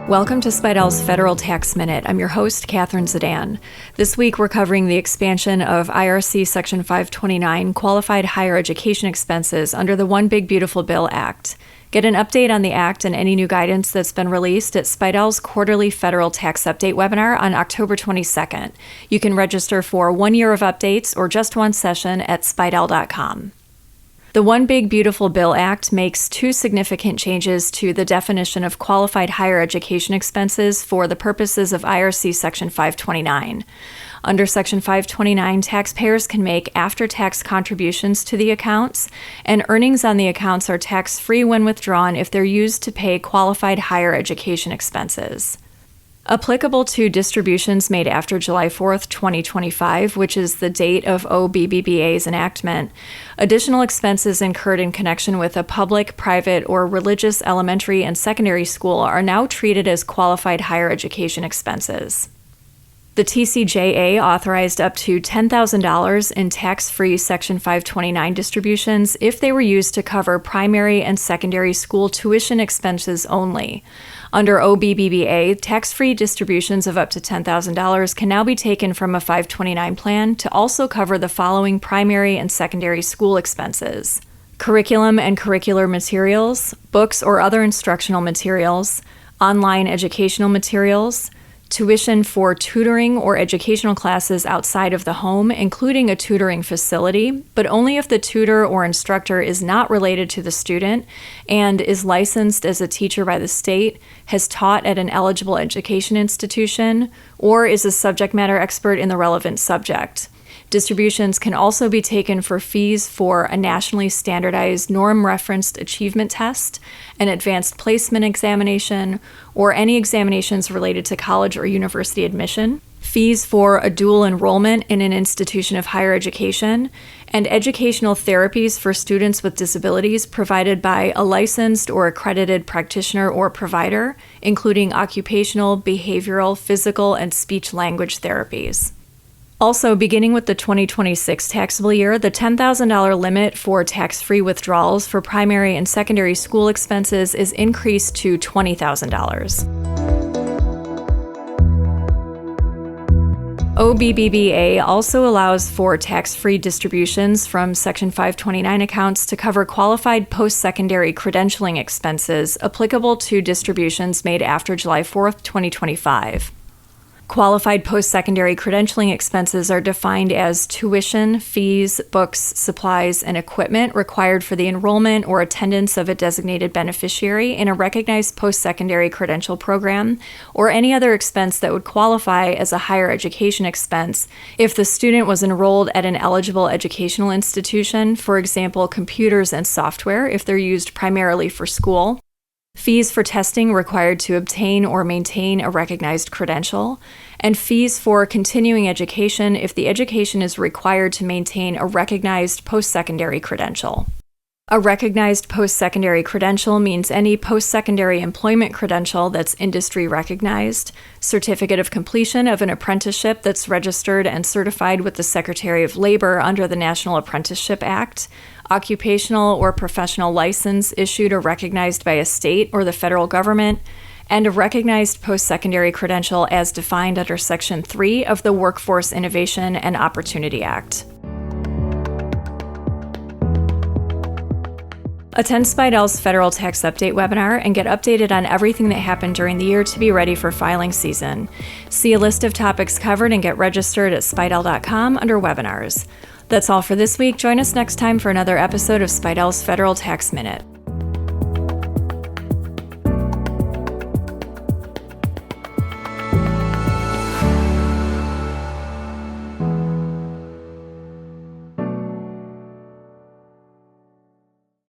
Welcome to Spidell's Federal Tax Minute. I'm your host, Catherine Zidane. This week, we're covering the expansion of IRC Section 529 qualified higher education expenses under the One Big Beautiful Bill Act. Get an update on the Act and any new guidance that's been released at Spidell's quarterly Federal Tax Update webinar on October 22nd. You can register for 1 year of updates or just one session at spidell.com. The One Big Beautiful Bill Act makes two significant changes to the definition of qualified higher education expenses for the purposes of IRC Section 529. Under Section 529, taxpayers can make after-tax contributions to the accounts, and earnings on the accounts are tax-free when withdrawn if they're used to pay qualified higher education expenses. Applicable to distributions made after July 4th, 2025, which is the date of OBBBA's enactment, additional expenses incurred in connection with a public, private, or religious elementary and secondary school are now treated as qualified higher education expenses. The TCJA authorized up to $10,000 in tax-free Section 529 distributions if they were used to cover primary and secondary school tuition expenses only. Under OBBBA, tax-free distributions of up to $10,000 can now be taken from a 529 plan to also cover the following primary and secondary school expenses: curriculum and curricular materials, books or other instructional materials, online educational materials, tuition for tutoring or educational classes outside of the home, including a tutoring facility, but only if the tutor or instructor is not related to the student and is licensed as a teacher by the state, has taught at an eligible education institution, or is a subject matter expert in the relevant subject. Distributions can also be taken for fees for a nationally standardized norm-referenced achievement test, an advanced placement examination, or any examinations related to college or university admission, fees for a dual enrollment in an institution of higher education, and educational therapies for students with disabilities provided by a licensed or accredited practitioner or provider, including occupational, behavioral, physical, and speech-language therapies. Also, beginning with the 2026 taxable year, the $10,000 limit for tax-free withdrawals for primary and secondary school expenses is increased to $20,000. OBBBA also allows for tax-free distributions from Section 529 accounts to cover qualified post-secondary credentialing expenses applicable to distributions made after July 4th, 2025. Qualified post-secondary credentialing expenses are defined as tuition, fees, books, supplies, and equipment required for the enrollment or attendance of a designated beneficiary in a recognized post-secondary credential program, or any other expense that would qualify as a higher education expense if the student was enrolled at an eligible educational institution, for example, computers and software if they're used primarily for school. Fees for testing required to obtain or maintain a recognized credential, and fees for continuing education if the education is required to maintain a recognized post-secondary credential. A recognized post-secondary credential means any post-secondary employment credential that's industry recognized, certificate of completion of an apprenticeship that's registered and certified with the Secretary of Labor under the National Apprenticeship Act, occupational or professional license issued or recognized by a state or the federal government, and a recognized post-secondary credential as defined under Section 3 of the Workforce Innovation and Opportunity Act. Attend Spidell's Federal Tax Update webinar and get updated on everything that happened during the year to be ready for filing season. See a list of topics covered and get registered at spidell.com under webinars. That's all for this week. Join us next time for another episode of Spidell's Federal Tax Minute.